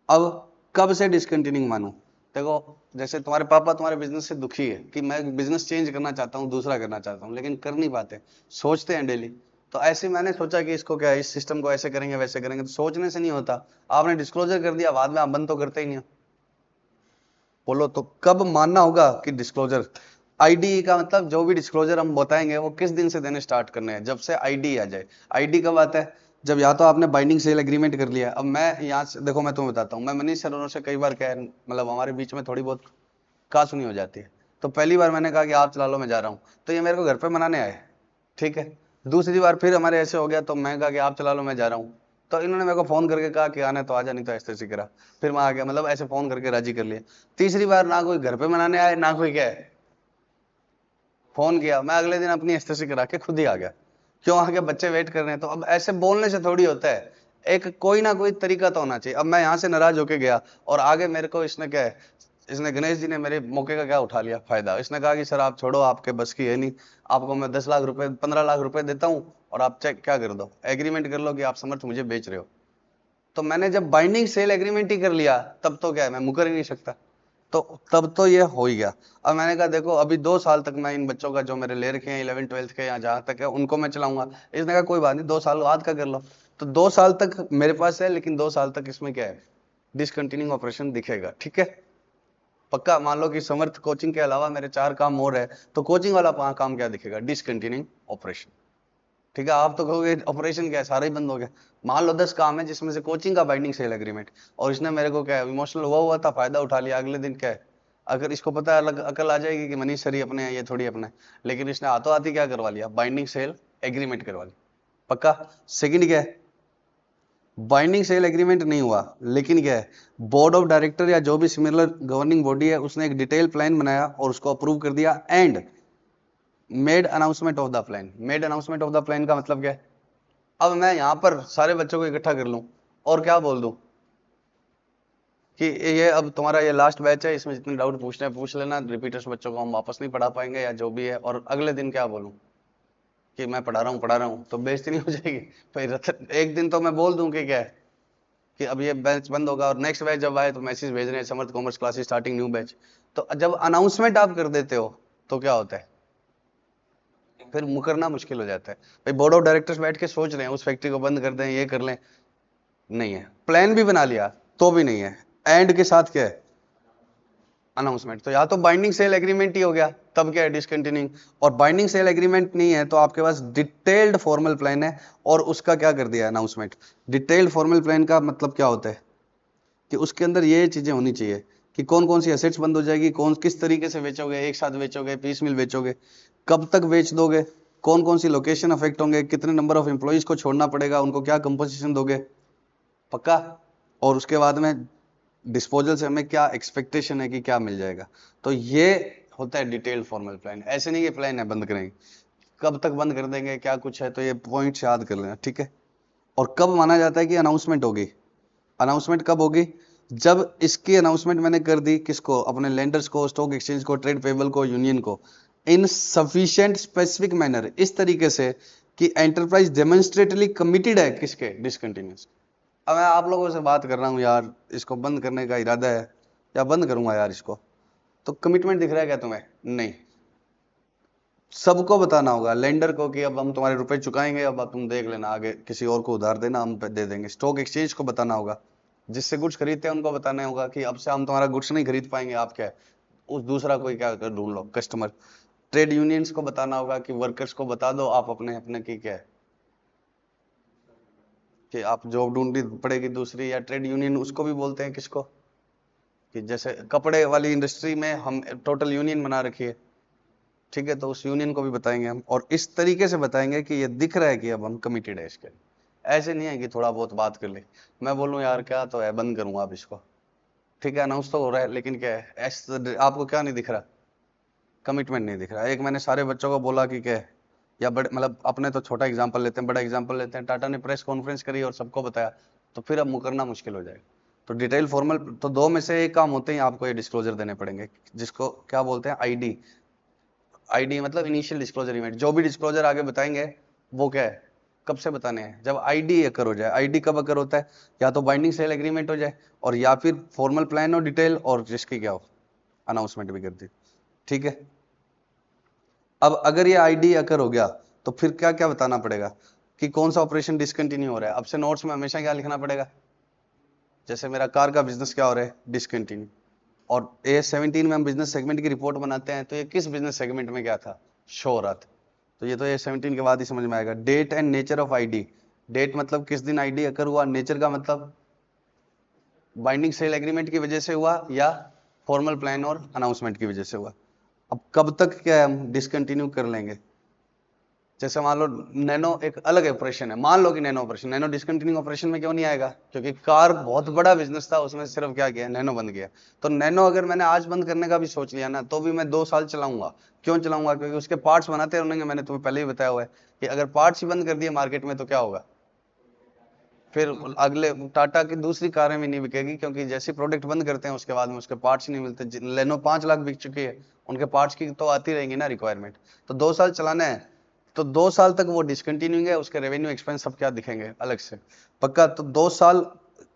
अब कब से डिसकंटिन्यू मानूं? देखो, जैसे तुम्हारे पापा तुम्हारे बिजनेस से दुखी है कि मैं बिजनेस चेंज करना चाहता हूँ, दूसरा करना चाहता हूँ, लेकिन कर नहीं पाते, सोचते हैं डेली, तो ऐसे मैंने सोचा कि इसको क्या है, इस सिस्टम को ऐसे करेंगे वैसे करेंगे, तो सोचने से नहीं होता, आपने डिस्क्लोजर कर दिया, बाद में आप बंद तो करते ही नहीं हो। बोलो तो कब मानना होगा कि डिस्क्लोजर, आईडी का मतलब जो भी डिस्क्लोजर हम बताएंगे वो किस दिन से देने स्टार्ट करने हैं, जब से आईडी आ जाए। आईडी कब आता है? जब या तो आपने बाइंडिंग सेल एग्रीमेंट कर लिया। अब मैं यहाँ से देखो, मैं तुम्हें बताता हूँ, मैं मनीष सरोवर से कई बार कह, मतलब हमारे बीच में थोड़ी बहुत कहासुनी हो जाती है, तो पहली बार मैंने कहा कि आप चला लो, मैं जा रहा हूँ, तो ये मेरे को घर पे मनाने आए, ठीक है। दूसरी बार फिर हमारे ऐसे हो गया, तो मैं कहा कि आप चला लो, मैं जा रहा हूँ, तो इन्होंने मेरे को फोन करके कहा कि आना है तो आजा, नहीं तो ऐसे करा, फिर मैं आ गया, मतलब ऐसे फोन करके राजी कर लिया। तीसरी बार ना कोई घर पे मनाने आए, ना कोई क्या है, फोन किया, मैं अगले दिन अपनी एस्थेसी करा के खुद ही आ गया। क्यों आ गया? बच्चे वेट कर रहे हैं। तो अब ऐसे बोलने से थोड़ी होता है, एक कोई ना कोई तरीका तो होना चाहिए। अब मैं यहाँ से नाराज होके गया और आगे मेरे को इसने क्या है, इसने गणेश जी ने मेरे मौके का क्या उठा लिया फायदा, इसने कहा कि सर आप छोड़ो, आपके बस की है नहीं, आपको मैं 10 लाख रुपए 15 लाख रुपए देता हूँ और आप चेक क्या कर दो, एग्रीमेंट कर लो कि आप समर्थ मुझे बेच रहे हो। तो मैंने जब बाइंडिंग सेल एग्रीमेंट ही कर लिया, तब तो क्या है, मैं मुकर ही नहीं सकता, तो तब तो ये हो ही गया। अब मैंने कहा देखो, अभी 2 साल तक मैं इन बच्चों का जो मेरे ले रखे हैं 11th 12th के, या जहां तक है उनको मैं चलाऊंगा। इसने कहा कोई बात नहीं, 2 साल बाद का कर लो। तो 2 साल तक मेरे पास है, लेकिन 2 साल तक इसमें क्या है, डिसकंटिन्यूइंग ऑपरेशन दिखेगा, ठीक है। पक्का? मान लो कि समर्थ कोचिंग के अलावा मेरे 4 काम और है, तो कोचिंग वाला काम क्या दिखेगा, डिसकंटिन्यूइंग ऑपरेशन, ठीक है। आप तो कहोगे ऑपरेशन क्या है, सारा ही बंद हो गया। मान लो 10 काम है, जिसमें से कोचिंग का बाइंडिंग सेल एग्रीमेंट, और इसने मेरे को क्या है, इमोशनल हुआ था, फायदा उठा लिया, अगले दिन क्या है, अगर इसको पता है, अलग अकल आ जाएगी कि मनीष सर ही अपने हैं, ये थोड़ी अपने, लेकिन इसने हाथों हाथ ही क्या करवा लिया, बाइंडिंग सेल एग्रीमेंट करवा लिया। पक्का? सेकंड क्या है, बाइंडिंग सेल एग्रीमेंट नहीं हुआ, लेकिन क्या है, बोर्ड ऑफ डायरेक्टर या जो भी सिमिलर गवर्निंग बॉडी है, उसने एक डिटेल प्लान बनाया और उसको अप्रूव कर दिया, and made announcement of the plan. Made announcement of the plan का मतलब क्या है? अब मैं यहां पर सारे बच्चों को इकट्ठा कर लूं और क्या बोल दूं कि ये अब तुम्हारा ये लास्ट बैच है, इसमें जितने डाउट पूछने पूछ लेना, रिपीटर्स बच्चों को हम वापस नहीं पढ़ा पाएंगे या जो भी है, और अगले दिन क्या बोलूं कि मैं पढ़ा रहा हूं, तो बेइज्जती नहीं हो जाएगी? फिर एक दिन तो मैं बोल दूं कि क्या है, कि अब ये बैच बंद होगा, और नेक्स्ट बैच जब आए तो मैसेज भेज रहे हैं, Samarth commerce classes starting new batch. तो जब अनाउंसमेंट आप कर देते हो तो क्या होता है, फिर मुकरना मुश्किल हो जाता है। भाई बोर्ड ऑफ डायरेक्टर्स बैठ के सोच रहे हैं उस फैक्ट्री को बंद कर दें, ये कर लें, नहीं है। प्लान भी बना लिया तो भी नहीं है, एंड के साथ क्या है, अनाउंसमेंट। तो या तो बाइंडिंग सेल एग्रीमेंट ही हो गया, तब क्या है, डिसकंटिन्यूइंग। और बाइंडिंग सेल एग्रीमेंट नहीं है तो आपके पास डिटेल्ड फॉर्मल प्लान है, और उसका क्या कर दिया, अनाउंसमेंट। डिटेल्ड फॉर्मल प्लान का मतलब क्या होता है कि उसके अंदर ये चीजें होनी चाहिए कि कौन कौन सी एसेट्स बंद हो जाएगी, कौन किस तरीके से बेचोगे, एक साथ बेचोगे, पीस मिल बेचोगे, कब तक बेच दोगे, कौन कौन सी लोकेशन अफेक्ट होंगे, कितने नंबर ऑफ एम्प्लॉइज को छोड़ना पड़ेगा, उनको क्या कंपोजिशन दोगे। पक्का? और उसके बाद में डिस्पोजल से हमें क्या एक्सपेक्टेशन है कि क्या मिल जाएगा। तो ये होता है डिटेल्ड फॉर्मल प्लान। ऐसे नहीं कि प्लान है बंद करेंगे, कब तक बंद कर देंगे, क्या कुछ है, तो ये पॉइंट्स याद कर लेना, ठीक है। और कब माना जाता है कि अनाउंसमेंट होगी, अनाउंसमेंट कब होगी, जब इसकी अनाउंसमेंट मैंने कर दी, किसको, अपने लेंडर्स को, स्टॉक एक्सचेंज को, ट्रेड पेबल को, यूनियन को, इन सफिशिएंट स्पेसिफिक मैनर, इस तरीके से कि एंटरप्राइज डेमोन्स्ट्रेटली कमिटेड है किसके, डिसकंटिन्यूस। अब मैं आप लोगों से बात कर रहा हूं यार, इसको बंद करने का इरादा है या बंद करूंगा यार इसको, तो कमिटमेंट दिख रहा है क्या तुम्हें? नहीं। सबको बताना होगा, लेंडर को कि अब हम तुम्हारे रुपए चुकाएंगे, अब तुम देख लेना, आगे किसी और को उधार देना, हम दे देंगे। स्टॉक एक्सचेंज को बताना होगा, जिससे गुड्स खरीदते हैं उनको बताना होगा कि अब से हम तुम्हारा गुड्स नहीं खरीद पाएंगे, आप क्या है, उस दूसरा कोई क्या ढूंढ लो कस्टमर। ट्रेड यूनियंस को बताना होगा कि वर्कर्स को बता दो आप अपने अपने की क्या है, कि आप जॉब ढूंढनी पड़ेगी दूसरी, या ट्रेड यूनियन उसको भी बोलते हैं किसको, कि जैसे कपड़े वाली इंडस्ट्री में हम टोटल यूनियन बना रखी है, ठीक है, तो उस यूनियन को भी बताएंगे हम, और इस तरीके से बताएंगे कि ये दिख रहा है कि अब हम कमिटेड है इसके। ऐसे नहीं है कि थोड़ा बहुत बात कर ले, मैं बोलूं यार क्या तो है, बंद करूंगा आप इसको, ठीक है, अनाउंस तो हो रहा है, लेकिन क्या है, आपको क्या नहीं दिख रहा, कमिटमेंट नहीं दिख रहा। एक मैंने सारे बच्चों को बोला कि क्या है, या बड़े मतलब अपने तो छोटा एग्जांपल लेते हैं, बड़ा एग्जांपल लेते हैं, टाटा ने प्रेस कॉन्फ्रेंस करी और सबको बताया, तो फिर अब मुकरना मुश्किल हो जाएगा। तो डिटेल फॉर्मल तो दो में से एक काम होते ही आपको ये डिस्क्लोजर देने पड़ेंगे, जिसको क्या बोलते हैं, आईडी। आईडी मतलब इनिशियल डिस्क्लोजर इवेंट। जो भी डिस्क्लोजर आगे बताएंगे वो क्या है, कब से बताने हैं, जब आईडी अकर हो जाए। आईडी कब अकर होता है, या तो बाइंडिंग सेल एग्रीमेंट हो जाए, और या फिर फॉर्मल प्लान हो डिटेल, और जिसकी क्या हो अनाउंसमेंट भी कर दी। ठीक है, अब अगर ये आईडी अकर हो गया तो फिर क्या क्या बताना पड़ेगा कि कौन सा ऑपरेशन डिसकंटिन्यू हो रहा है। अब से नोट्स में हमेशा क्या लिखना पड़ेगा, जैसे मेरा कार का बिजनेस क्या हो रहा है, डिसकंटिन्यू। और A17 में हम बिजनेस सेगमेंट की रिपोर्ट बनाते हैं, तो ये किस बिजनेस सेगमेंट में क्या था, शो हो रहा था। तो ये तो A17 के बाद ही समझ में आएगा। Date and nature of ID. Date मतलब किस दिन आईडी अकर हुआ, नेचर का मतलब बाइंडिंग सेल एग्रीमेंट की वजह से हुआ या फॉर्मल प्लान और अनाउंसमेंट की वजह से हुआ। अब कब तक क्या हम डिसकंटिन्यू कर लेंगे, जैसे मान लो नैनो एक अलग ऑपरेशन है, मान लो कि nano operation, nano discontinue operation में क्यों नहीं आएगा, क्योंकि कार बहुत बड़ा बिजनेस था, उसमें सिर्फ क्या किया, नैनो बंद किया। तो नैनो अगर मैंने आज बंद करने का भी सोच लिया ना, तो भी मैं 2 साल चलाऊंगा। क्यों चलाऊंगा, क्योंकि उसके पार्ट्स बनाते रहेंगे। मैंने तुम्हें पहले ही बताया हुआ है कि अगर पार्ट्स ही बंद कर दिए मार्केट में तो क्या होगा, फिर अगले टाटा की दूसरी कारें भी नहीं बिकेगी, क्योंकि जैसे प्रोडक्ट बंद करते हैं उसके बाद में उसके पार्ट्स नहीं मिलते। लेनो 5 लाख बिक चुकी है, उनके पार्ट्स की तो आती रहेंगी ना रिक्वायरमेंट। तो 2 साल चलाना है, तो 2 साल तक वो डिसकंटिन्यूइंग है, उसके रेवेन्यू एक्सपेंस सब क्या दिखेंगे अलग से। पक्का, तो 2 साल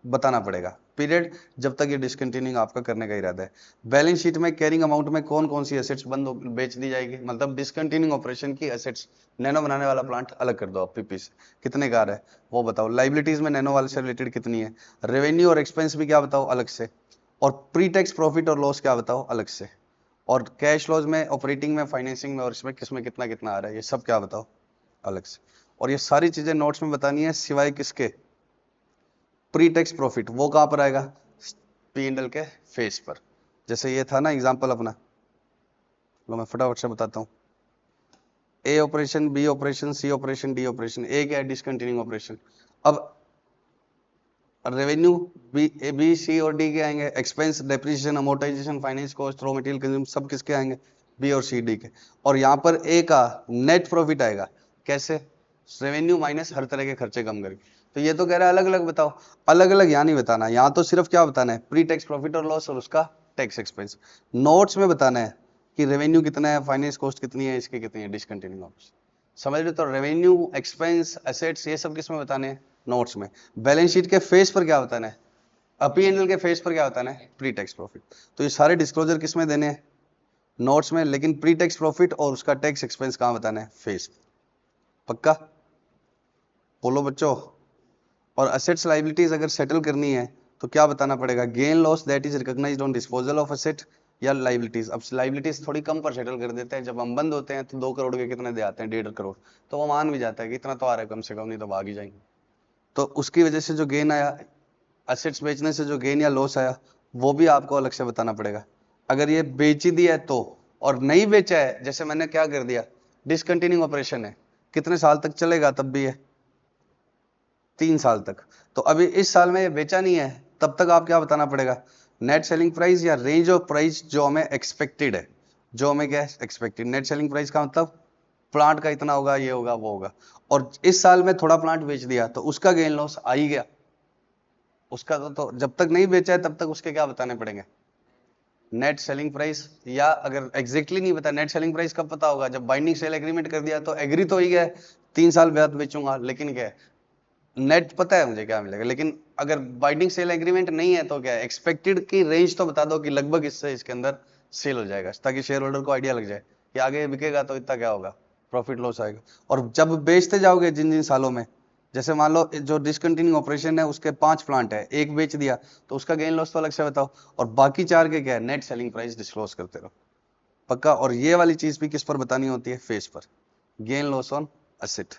बताना पड़ेगा पीरियड, जब तक ये डिसकंटिन्यूइंग आपका करने का इरादा है। बैलेंस शीट में कैरिंग अमाउंट में कौन कौन सी एसेट्स बेच दी जाएगी, मतलब डिसकंटिन्यूइंग ऑपरेशन की एसेट्स। नैनो बनाने वाला प्लांट अलग कर दो आप पीपी से, कितने कार है वो बताओ। लाइबिलिटीज में नैनो वाले से रिलेटेड कितनी है। रेवेन्यू और एक्सपेंस भी क्या बताओ अलग से। और प्री टैक्स प्रॉफिट और लॉस क्या बताओ अलग से। और कैश लॉस में, ऑपरेटिंग में, फाइनेंसिंग में, और इसमें किसमें कितना कितना आ रहा है, ये सब क्या बताओ अलग से। और ये सारी चीजें नोट्स में बतानी है, सिवाय किसके, प्री टैक्स प्रॉफिट। वो कहां पर आएगा, P&L के फेस पर। जैसे ये था ना एग्जांपल अपना, लो मैं फटाफट से बताता हूँ। ए ऑपरेशन, बी ऑपरेशन, सी ऑपरेशन, डी ऑपरेशन। ए क्या है, डिसकंटिन्यूइंग ऑपरेशन। अब रेवेन्यू बी सी और डी के आएंगे, expense depreciation amortisation finance cost raw material consume सब किसके आएंगे, बी और सी डी के। और यहाँ पर ए का नेट प्रॉफिट आएगा, कैसे, रेवेन्यू माइनस हर तरह के खर्चे कम करके। तो ये तो कह रहा है अलग अलग बताओ, अलग अलग यहाँ नहीं बताना, यहाँ तो सिर्फ क्या बताना है, प्री टैक्स प्रॉफिट और लॉस और उसका टैक्स एक्सपेंस। नोट्स में बताना है कि रेवेन्यू कितना है, फाइनेंस कॉस्ट कितनी है, इसकी कितनी है, डिसकंटिन्यूइंग ऑपरेशन। समझ रहे, तो रेवेन्यू, एक्सपेंस, एसेट्स, ये सब किस में बताने हैं, नोट्स में। बैलेंस शीट के फेस पर क्या बताना है, P&L के फेस पर क्या बताना है, प्री टैक्स प्रॉफिट। तो ये सारे डिस्क्लोजर किस में देने हैं, नोट्स में। लेकिन प्री टैक्स प्रॉफिट और उसका टैक्स एक्सपेंस कहां बताना है, फेस। पक्का, बोलो बच्चों। और असेट्स लाइबिलिटीज अगर सेटल करनी है तो क्या बताना पड़ेगा, gain loss that is recognised on disposal of asset या लाइबिलिटीज। अब लाइबिलिटीज थोड़ी कम पर सेटल कर देते हैं, जब हम बंद होते हैं तो 2 करोड़ के कितने दे आते हैं, 1.5 करोड़। तो वो मान भी जाता है कि इतना तो आ रहा है कम से कम, नहीं तो भाग ही जाएंगे। तो उसकी वजह से जो गेन आया, एसेट्स बेचने से जो गेन या लॉस आया, वो भी आपको अलग से बताना पड़ेगा। अगर ये बेच ही दिया है तो, और नहीं बेचा है, जैसे मैंने क्या कर दिया, डिसकंटिन्यूइंग ऑपरेशन है, कितने साल तक चलेगा, तब भी है 3 साल तक। तो अभी इस साल में ये बेचा नहीं है, तब तक आप क्या बताना पड़ेगा, नेट सेलिंग प्राइस या रेंज ऑफ प्राइस जो हमें एक्सपेक्टेड है। जो हमें क्या है एक्सपेक्टेड, नेट सेलिंग प्राइस का मतलब प्लांट का इतना होगा, ये होगा, वो होगा। और इस साल में थोड़ा प्लांट बेच दिया तो उसका गेन लॉस आ ही गया। उसका तो जब तक नहीं बेचा है तब तक उसके क्या बताने पड़ेंगे, नेट सेलिंग प्राइस। या अगर एग्जैक्टली नहीं पता, नेट सेलिंग प्राइस कब पता होगा, जब बाइंडिंग सेल एग्रीमेंट कर दिया तो एग्री तो ही गया 3 साल बाद बेचूंगा, लेकिन क्या है, नेट पता है मुझे क्या मिलेगा। लेकिन अगर बाइंडिंग सेल एग्रीमेंट नहीं है तो क्या है, एक्सपेक्टेड की रेंज तो बता दो कि लगभग इससे इसके अंदर सेल हो जाएगा, ताकि शेयर होल्डर को आइडिया लग जाए कि आगे बिकेगा तो इतना क्या होगा, प्रॉफिट लॉस आएगा। और जब बेचते जाओगे जिन जिन सालों में, जैसे मान लो जो डिसकंटिन्यू ऑपरेशन है उसके 5 प्लांट है, एक बेच दिया तो उसका गेन लॉस तो अलग से बताओ, और बाकी 4 के क्या है, नेट सेलिंग प्राइस डिस्क्लोज करते रहो। पक्का। और ये वाली चीज भी किस पर बतानी होती है, फेस पर, गेन लॉस ऑन एसेट।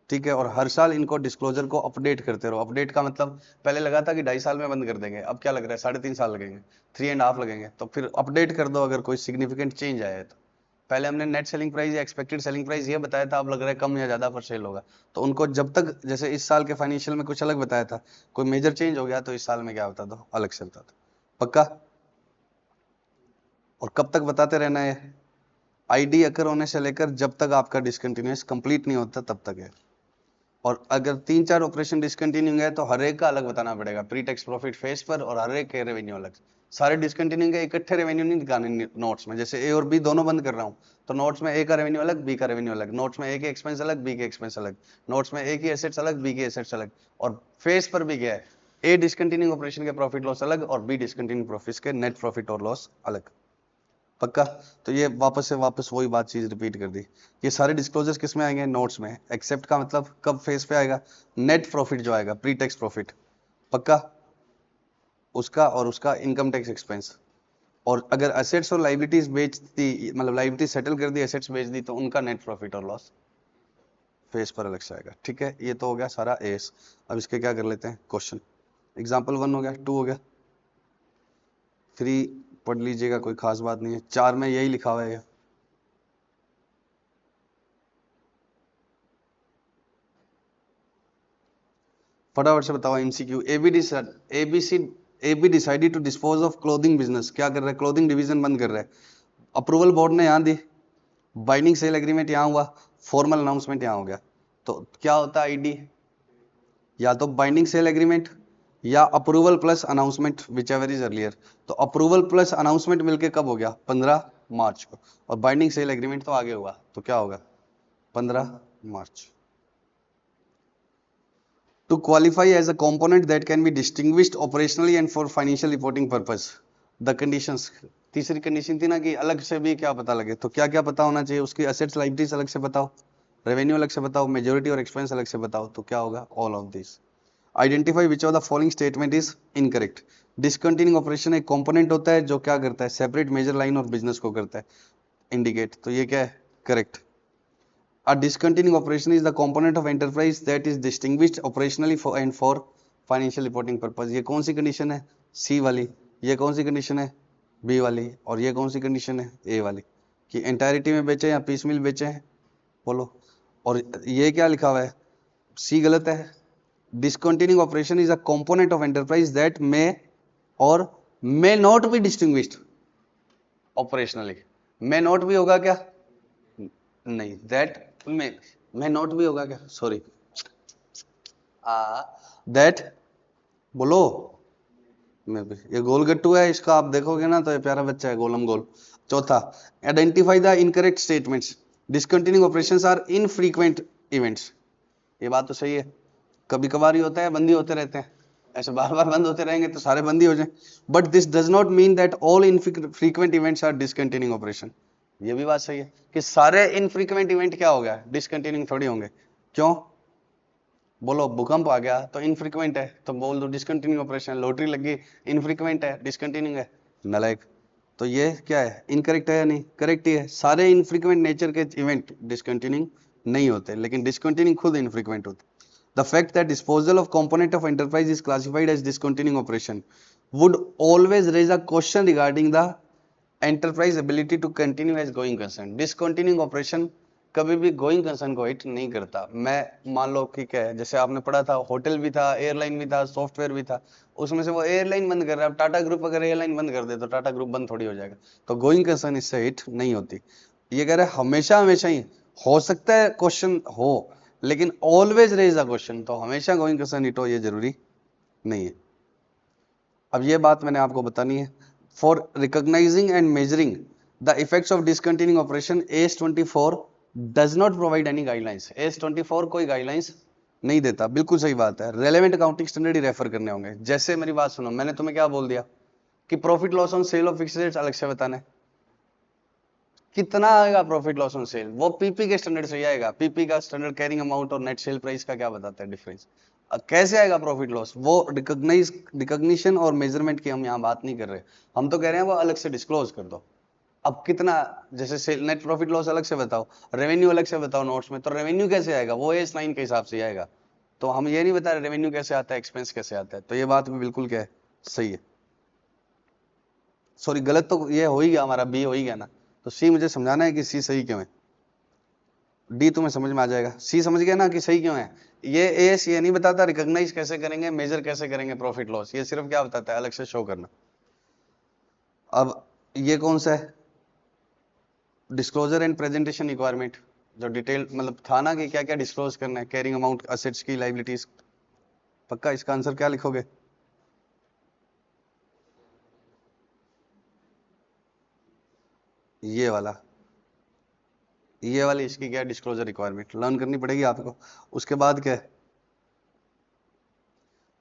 ठीक है, और हर साल इनको डिस्क्लोजर को अपडेट करते रहो। अपडेट का मतलब पहले लगा था कि 2.5 साल में बंद कर देंगे, अब क्या लग रहा है 3.5 साल लगेंगे, 3.5 लगेंगे। तो फिर अपडेट कर दो अगर कोई सिग्निफिकेंट चेंज आया है तो। पहले हमने नेट सेलिंग प्राइस या एक्सपेक्टेड सेलिंग प्राइस ये बताया था, अब लग रहा है कम या ज्यादा पर सेल होगा। तो उनको जब तक, जैसे इस साल के फाइनेंशियल में कुछ अलग बताया था, कोई मेजर चेंज हो गया तो इस साल में क्या बता दो, अलग से बता दो। पक्का। और कब तक बताते रहना है, आईडी अकर होने से लेकर जब तक आपका डिसकंटिन्यूस कंप्लीट नहीं होता तब तक है। और अगर 3-4 ऑपरेशन डिसकंटिन्यू है तो हर एक का अलग बताना पड़ेगा, प्री टैक्स प्रॉफिट फेस पर और हर एक के रेवेन्यू अलग। सारे डिसकंटिन्यू के इकट्ठे रेवेन्यू नहीं दिखाने नोट्स में, जैसे ए और बी दोनों बंद कर रहा हूं तो नोट्स में ए का रेवेन्यू अलग, बी का रेवेन्यू अलग, नोट्स में ए के एक्सपेंस अलग, बी के एक्सपेंस अलग, नोट्स में ए की एसेट्स अलग, बी की एसेट्स अलग। और फेस पर भी क्या है, ए डिसकंटिन्यू ऑपरेशन के प्रॉफिट लॉस अलग और बी डिसकंटिन्यू प्रॉफिट्स के नेट प्रॉफिट और लॉस अलग। पक्का? तो ये वापस वही बात चीज रिपीट कर दी। ये सारे डिस्क्लोजर्स किस में आएंगे, नोट्स में। एक्सेप्ट का मतलब कब फेस पे आएगा, नेट प्रॉफिट जो आएगा, प्री टैक्स प्रॉफिट। पक्का? उसका और उसका इनकम टैक्स एक्सपेंस। और अगर एसेट्स और लाइबिलिटीज बेच दी, मतलब लाइबिलिटी सेटल कर दी, एसेट्स बेच दी, तो उनका नेट प्रॉफिट और लॉस फेस पर अलग से आएगा। ठीक है, ये तो हो गया सारा एस। अब इसके क्या कर लेते हैं क्वेश्चन। एग्जाम्पल 1 हो गया, 2 हो गया, 3 पढ़ लीजिएगा, कोई खास बात नहीं है। 4 में यही लिखा हुआ है। फटाफट से बताओ MCQ. AB decided to dispose of clothing business. क्या कर रहा है, क्लोथिंग डिवीजन बंद कर रहा है। अप्रूवल बोर्ड ने यहां दी, बाइंडिंग सेल एग्रीमेंट यहां हुआ, फॉर्मल अनाउंसमेंट यहां हो गया। तो क्या होता है आईडी, या तो बाइंडिंग सेल एग्रीमेंट या approval plus announcement, which ever is earlier. तो अप्रूवल प्लस अनाउंसमेंट मिलके कब हो गया, 15 मार्च को। और बाइंडिंग सेल एग्रीमेंट तो आगे हुआ, तो क्या होगा 15 मार्च। To qualify as a component that can be distinguished operationally and for financial reporting purpose, the conditions। तीसरी कंडीशन थी ना कि अलग से भी क्या पता लगे, तो क्या क्या पता होना चाहिए, उसकी असेट्स लाइबिलिटीज अलग से बताओ, रेवेन्यू अलग से बताओ, मेजोरिटी और एक्सपेंस अलग से बताओ। तो क्या होगा, all of this. Identify which of the following statement is incorrect. Discontinuing operation एक कंपोनेंट होता है जो क्या करता है, सेपरेट मेजर लाइन और बिजनेस को करता है इंडिकेट। तो ये क्या है, correct. A discontinuing operation is the component of enterprise that is distinguished operationally and for financial reporting purpose। ये कौन सी कंडीशन है, सी वाली। ये कौन सी कंडीशन है, बी वाली। और ये कौन सी कंडीशन है, ए वाली। कि एंटायरिटी में बेचे या पीस मिल बेचे हैं, बोलो। और ये क्या लिखा हुआ है, सी गलत है। Discontinuing operation is a component of enterprise that may और may not be distinguished operationally. May not भी होगा क्या, नहीं, दैट में नोट भी होगा क्या, सॉरी, दैट, बोलो। मैं भी, ये गोलगट्टू है, इसका आप देखोगे ना तो ये प्यारा बच्चा है, गोलम गोल। चौथा, identify the incorrect statements. Discontinuing operations are infrequent events. ये बात तो सही है, कभी कभार ही होता है, बंद ही होते रहते हैं। ऐसे बार बार बंद होते रहेंगे तो सारे बंद ही हो जाए। But this does not mean that all infrequent events are discontinuing operation. ये भी बात सही है कि सारे इनफ्रीक्वेंट इवेंट क्या हो गया, डिसकंटिन्यूइंग थोड़ी होंगे। क्यों, बोलो, भूकंप आ गया तो इनफ्रीक्वेंट है, तो बोल दो डिसकंटिन्यूइंग ऑपरेशन। लॉटरी लगी, इनफ्रीक्वेंट है, डिसकंटिन्यूइंग है, नलायक। तो ये क्या है, इनकरेक्ट है या नहीं, करेक्ट ही है। सारे इनफ्रीक्वेंट नेचर के इवेंट डिसकंटिन्यूइंग नहीं होते, लेकिन डिसकंटिन्यूइंग खुद इनफ्रीक्वेंट होते। The fact that disposal of component of enterprise is classified as discontinuing operation would always raise a question regarding the enterprise ability to continue as going concern। Discontinuing operation कभी भी going concern को hit नहीं करता। मैं मान लो कि क्या है, जैसे आपने पढ़ा था, होटल भी था, एयरलाइन भी था, सॉफ्टवेयर भी था, उसमें से वो एयरलाइन बंद कर रहा है। अब टाटा ग्रुप अगर एयरलाइन बंद कर दे तो टाटा ग्रुप बंद थोड़ी हो जाएगा। तो गोइंग कंसर्न इससे हिट नहीं होती। ये कह रहे हैं हमेशा हमेशा ही हो सकता है क्वेश्चन हो, लेकिन ऑलवेज रेज अ क्वेश्चन, तो हमेशा गोइंग कंसर्न हिट हो ये जरूरी नहीं है। अब ये बात मैंने आपको बतानी है। For recognising and measuring the effects of discontinuing operation, AS24 does not provide any guidelines. AS24 कोई गाइडलाइंस नहीं देता, बिल्कुल सही बात है। रेलेवेंट अकाउंटिंग स्टैंडर्ड ही रेफर करने होंगे। जैसे मेरी बात सुनो, मैंने तुम्हें क्या बोल दिया कि profit loss on sale of fixed assets अलग से बताना है। कितना आएगा प्रॉफिट लॉस ऑन सेल, वो पीपी के स्टैंडर्ड से ही आएगा। पीपी का स्टैंडर्ड कैरिंग अमाउंट और नेट सेल प्राइस का क्या बताता है डिफरेंस। कैसे आएगा प्रॉफिट लॉस, वो रिकॉग्निशन और मेजरमेंट की हम यहाँ बात नहीं कर रहे। हम तो कह रहे हैं वो अलग से डिस्क्लोज कर दो। अब कितना, जैसे सेल नेट प्रॉफिट लॉस अलग से बताओ, रेवेन्यू अलग से बताओ नोट्स में, तो रेवेन्यू कैसे आएगा, वो AS9 के हिसाब से आएगा। तो हम ये नहीं बता रहे रेवेन्यू कैसे आता है, एक्सपेंस कैसे आता है। तो ये बात भी बिल्कुल क्या है, सही है। सॉरी, गलत तो ये हो ही गया, हमारा बी हो ही गया ना। तो सी मुझे समझाना है कि सी सही क्यों है। डी तुम्हें समझ में आ जाएगा, सी समझ गया ना कि सही क्यों है। ये एस ये नहीं बताता रिकॉग्नाइज कैसे करेंगे, मेजर कैसे करेंगे प्रॉफिट लॉस, ये सिर्फ क्या बताता है, अलग से शो करना। अब ये कौन सा है, डिस्क्लोजर एंड प्रेजेंटेशन रिक्वायरमेंट, जो डिटेल मतलब था ना कि क्या क्या डिस्क्लोज करना है, कैरिंग अमाउंट, असेट्स की, लाइबिलिटीज। पक्का इसका आंसर क्या लिखोगे? ये वाला, ये वाली इसकी क्या डिस्क्लोजर रिक्वायरमेंट लर्न करनी पड़ेगी आपको। उसके बाद क्या है,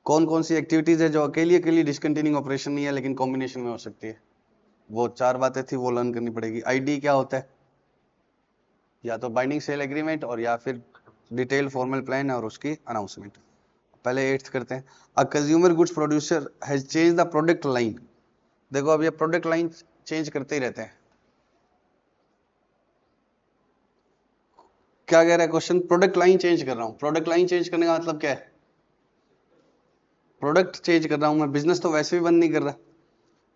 कौन कौन सी एक्टिविटीज है जो अकेली अकेली डिसकंटिन्यूइंग ऑपरेशन नहीं है लेकिन कॉम्बिनेशन में हो सकती है, वो 4 बातें थी, वो लर्न करनी पड़ेगी। आईडी क्या होता है, या तो बाइंडिंग सेल एग्रीमेंट और या फिर डिटेल फॉर्मल प्लान और उसकी अनाउंसमेंट। पहले 8th करते हैं। A consumer goods producer has change the product line. देखो अब ये प्रोडक्ट लाइन चेंज करते ही रहते हैं। क्या कह रहा है क्वेश्चन, प्रोडक्ट लाइन चेंज कर रहा हूं। प्रोडक्ट लाइन चेंज करने का मतलब क्या है, प्रोडक्ट चेंज कर रहा हूं मैं, बिजनेस तो वैसे भी बंद नहीं कर रहा।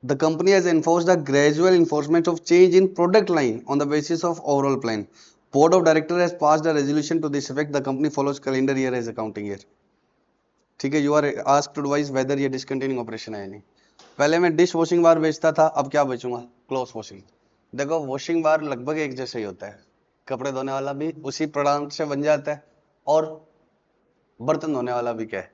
The company has enforced the gradual enforcement of change in product line on the basis of overall plan. Board of Directors has passed a resolution to this effect. The company follows calendar year as accounting year. ठीक है, you are asked to advise whether ये discontinuing operation है या नहीं। पहले मैं dish washing बार बेचता था, अब क्या बेचूंगा, क्लोथ वॉशिंग। देखो वॉशिंग बार लगभग एक जैसा ही होता है, कपड़े धोने वाला भी उसी प्लांट से बन जाता है और बर्तन धोने वाला भी क्या है,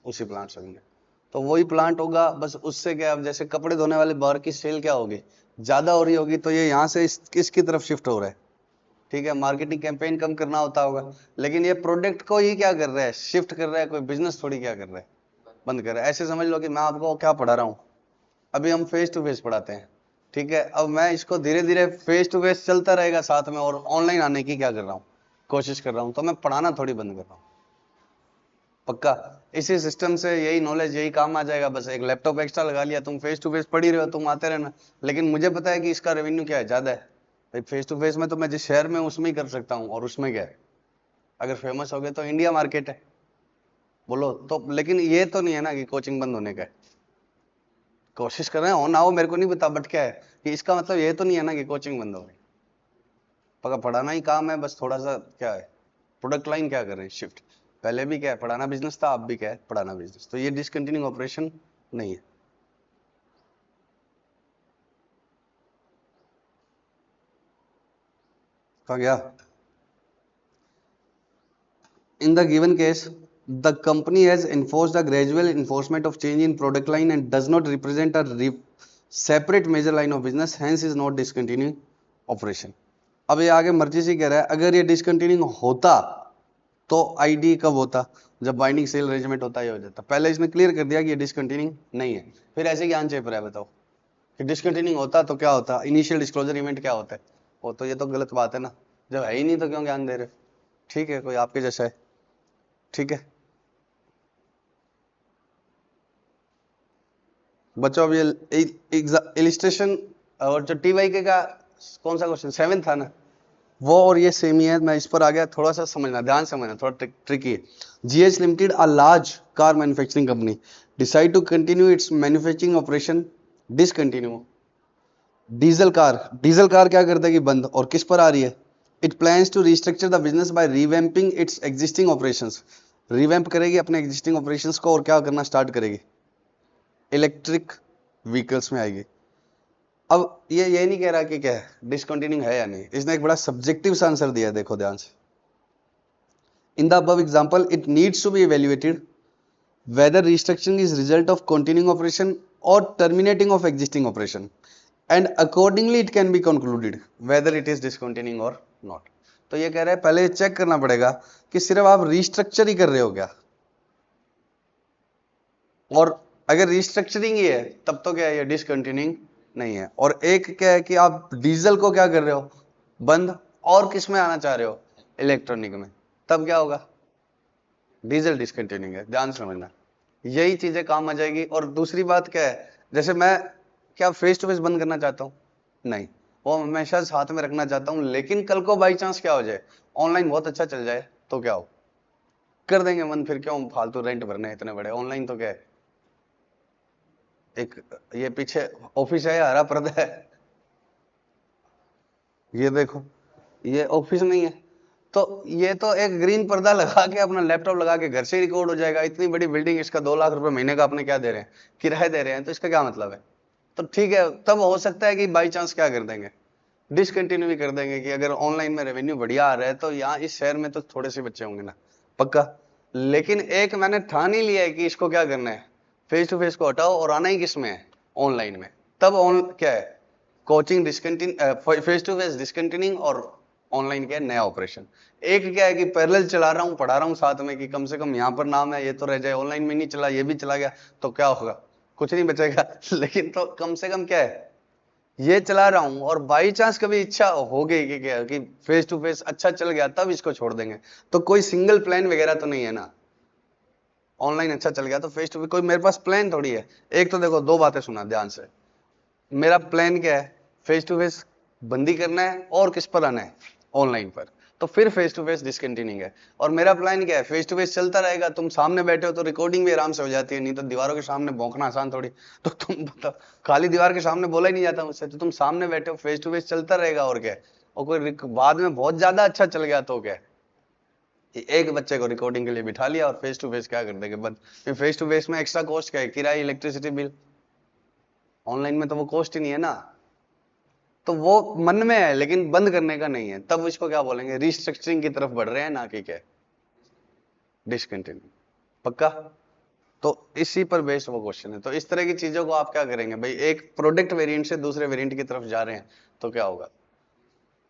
उसी प्लांट से बन जाता है। तो वही प्लांट होगा, बस उससे क्या, अब जैसे कपड़े धोने वाले बार की सेल क्या होगी, ज्यादा हो रही होगी, तो ये यहाँ से इसकी तरफ शिफ्ट हो रहा है। ठीक है, मार्केटिंग कैंपेन कम करना होता होगा, लेकिन ये प्रोडक्ट को ही क्या कर रहा है, शिफ्ट कर रहा है। कोई बिजनेस थोड़ी क्या कर रहा है, बंद कर रहा है। ऐसे समझ लो कि मैं आपको क्या पढ़ा रहा हूँ, अभी हम फेस टू फेस पढ़ाते हैं, ठीक है, अब मैं इसको धीरे धीरे फेस टू फेस चलता रहेगा साथ में, और ऑनलाइन आने की क्या कर रहा हूँ, कोशिश कर रहा हूँ। तो मैं पढ़ाना थोड़ी बंद कर रहा हूँ। पक्का इसी सिस्टम से यही नॉलेज यही काम आ जाएगा। बस एक लैपटॉप एक्स्ट्रा लगा लिया, तुम फेस टू फेस पढ़ ही रहे हो, तुम आते रहना। लेकिन मुझे पता है कि इसका रेवेन्यू क्या है, ज्यादा है भाई। फेस टू फेस में तो मैं जिस शहर में उसमें ही कर सकता हूँ, और उसमें क्या है, अगर फेमस हो गए तो इंडिया मार्केट है, बोलो तो। लेकिन ये तो नहीं है ना कि कोचिंग बंद होने का है। कोशिश कर रहे हैं हो ना हो, मेरे को नहीं पता, बट क्या है कि इसका मतलब ये तो नहीं है ना कि कोचिंग बंद हो गई। पक्का पढ़ाना ही काम है, बस थोड़ा सा क्या है, प्रोडक्ट लाइन क्या कर रहे हैं, शिफ्ट। पहले भी क्या है, पढ़ाना बिजनेस था, अब भी क्या है, पढ़ाना बिजनेस। तो ये डिसकंटिन्यूइंग ऑपरेशन नहीं है। कहा गया, in the given case the company has enforced a gradual enforcement of change in product line and does not represent a separate major line of business, hence is not discontinuing operation। अब ये आगे मर्जी से कह रहा है, अगर ये डिसकंटिन्यूइंग होता तो आईडी कब होता, जब बाइंडिंग सेल अरेंजमेंट होता ही हो जाता। पहले इसने क्लियर कर दिया कि ये डिसकंटिन्यूइंग नहीं है, फिर ऐसे ज्ञान चेप रहा है। बताओ कि डिसकंटिन्यूइंग होता तो क्या होता, इनिशियल डिस्क्लोजर इवेंट क्या होता है, वो तो ये तो गलत बात है ना, जब है ही नहीं तो क्यों ज्ञान दे रहे। ठीक है, कोई आपके जैसा है, ठीक है बच्चों। अब ये इलिस्ट्रेशन और जो टीवाई के का कौन सा क्वेश्चन 7 था ना, वो और ये सेम ही है। मैं इस पर आ गया, थोड़ा सा समझना, ध्यान समझना, थोड़ा ट्रिकी है। GH limited a large car manufacturing company decide to continue its manufacturing operation, discontinue. Diesel car क्या करता है कि बंद, और किस पर आ रही है, it plans to restructure the business by revamping its existing operations. Revamp करेगी अपने एग्जिस्टिंग ऑपरेशंस को, और क्या करना स्टार्ट करेगी, इलेक्ट्रिक व्हीकल्स में आएगी। अब ये नहीं कह रहा कि क्या है डिसकंटिन्यूइंग है या नहीं, इसने एक बड़ा सब्जेक्टिव सा आंसर दिया, देखो ध्यान से। In the above example it needs to be evaluated whether restructuring is result of continuing operation और terminating of existing operation, and accordingly it can be concluded whether it is discontinuing और not. तो ये कह रहा है पहले check करना पड़ेगा कि सिर्फ आप रिस्ट्रक्चर ही कर रहे हो क्या, और अगर रिस्ट्रक्चरिंग ही है तब तो क्या है, ये डिसकंटिन्यूइंग नहीं है। और एक क्या है कि आप डीजल को क्या कर रहे हो, बंद, और किस में आना चाह रहे हो, इलेक्ट्रॉनिक में, तब क्या होगा, डीजल डिसकंटिन्यूइंग है। ध्यान समझना, यही चीजें काम आ जाएगी। और दूसरी बात क्या है, जैसे मैं क्या फेस टू फेस बंद करना चाहता हूँ, नहीं, वो हमेशा साथ में रखना चाहता हूँ। लेकिन कल को बाई चांस क्या हो जाए, ऑनलाइन बहुत अच्छा चल जाए, तो क्या हो, कर देंगे मन, फिर क्यों फालतू रेंट भरने इतने बड़े। ऑनलाइन तो क्या है, एक ये पीछे ऑफिस है, हरा पर्दा है, ये देखो ये ऑफिस नहीं है, तो ये तो एक ग्रीन पर्दा लगा के अपना लैपटॉप लगा के घर से ही रिकॉर्ड हो जाएगा। इतनी बड़ी बिल्डिंग, इसका 2 लाख रुपए महीने का अपने क्या दे रहे हैं, किराया दे रहे हैं, तो इसका क्या मतलब है। तो ठीक है, तब हो सकता है कि बाई चांस क्या कर देंगे, डिसकंटिन्यू भी कर देंगे कि अगर ऑनलाइन में रेवेन्यू बढ़िया आ रहा है तो यहाँ इस शहर में तो थोड़े से बच्चे होंगे ना, पक्का। लेकिन एक मैंने ठान ही लिया है कि इसको क्या करना है, फेस टू फेस को हटाओ और आना ही किस में है, ऑनलाइन में। तब ऑन क्या है, coaching discontinue, face to face discontinuing, और ऑनलाइन क्या है, नया ऑपरेशन। एक क्या है कि पैरेलल चला रहा हूँ, पढ़ा रहा हूँ साथ में, कि कम से कम यहाँ पर नाम है, ये तो रह जाए, ऑनलाइन में नहीं चला, ये भी चला गया तो क्या होगा, कुछ नहीं बचेगा। लेकिन तो कम से कम क्या है, ये चला रहा हूं, और बाई चांस कभी इच्छा हो गई कि क्या कि फेस टू फेस अच्छा चल गया, तब इसको छोड़ देंगे। तो कोई सिंगल प्लान वगैरह तो नहीं है ना, ऑनलाइन अच्छा चल गया तो फेस टू फेस, कोई मेरे पास प्लान थोड़ी है। एक तो देखो, दो बातें सुना ध्यान से, मेरा प्लान क्या है, फेस टू फेस बंदी करना है और किस पर आना है, ऑनलाइन पर। तो फिर फेस टू फेस डिसकंटिन्यूइंग है। और मेरा प्लान क्या है, फेस टू फेस चलता रहेगा, तुम सामने बैठे हो तो रिकॉर्डिंग भी आराम से हो जाती है, नहीं तो दीवारों के सामने भौंकना आसान थोड़ी। तो तुम बताओ, खाली दीवार के सामने बोला ही नहीं जाता मुझसे, तो तुम सामने बैठे हो, फेस टू फेस चलता रहेगा, और क्या है। और कोई बाद में बहुत ज्यादा अच्छा चल गया तो क्या है, एक बच्चे को रिकॉर्डिंग के लिए बिठा लिया और फेस टू फेस क्या कर देंगे बंद। फिर फेस टू फेस में एक्स्ट्रा कॉस्ट क्या है, किराया, इलेक्ट्रिसिटी बिल। ऑनलाइन में तो वो कॉस्ट ही नहीं है ना। तो वो मन में है लेकिन बंद करने का नहीं है, तब इसको क्या बोलेंगे, रिस्ट्रक्चरिंग की तरफ बढ़ रहे हैं, ना कि क्या, डिसकंटिन्यू, पक्का। तो इसी पर बेस्ड वो क्वेश्चन है। तो इस तरह की चीजों को आप क्या करेंगे भाई, एक प्रोडक्ट वेरिएंट से दूसरे वेरिएंट की तरफ जा रहे हैं तो क्या होगा,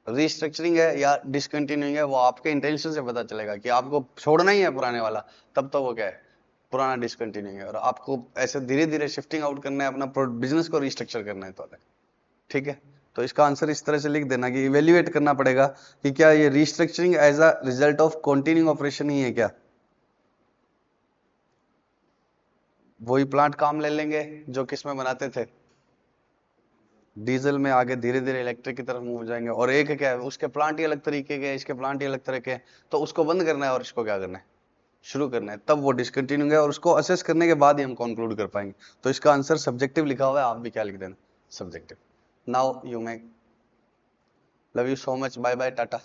रिस्ट्रक्चरिंग है या डिसकंटिन्यूइंग है, वो आपके इंटेंशन से पता चलेगा कि आपको छोड़ना ही है पुराने वाला, तब तो वो क्या है, पुराना डिसकंटिन्यूइंग है, और आपको ऐसे धीरे धीरे शिफ्टिंग आउट करना है, अपना बिजनेस को रिस्ट्रक्चर करना है तो अलग, ठीक है। तो इसका आंसर इस तरह से लिख देना कि इवेल्युएट करना पड़ेगा कि क्या ये restructuring as a result of continuing operation ही है क्या, वही प्लांट काम ले लेंगे जो किस में बनाते थे, डीजल में, आगे धीरे धीरे इलेक्ट्रिक की तरफ मूव हो जाएंगे। और एक क्या है, उसके प्लांट ही अलग तरीके के, इसके प्लांट ही अलग तरह के, तो उसको बंद करना है और इसको क्या करना है, शुरू करना है, तब वो डिसकंटिन्यू है, और उसको असेस करने के बाद ही हम कंक्लूड कर पाएंगे। तो इसका आंसर सब्जेक्टिव लिखा हुआ है, आप भी क्या लिख देना, subjective. Now you may, love you so much, bye bye, Tata.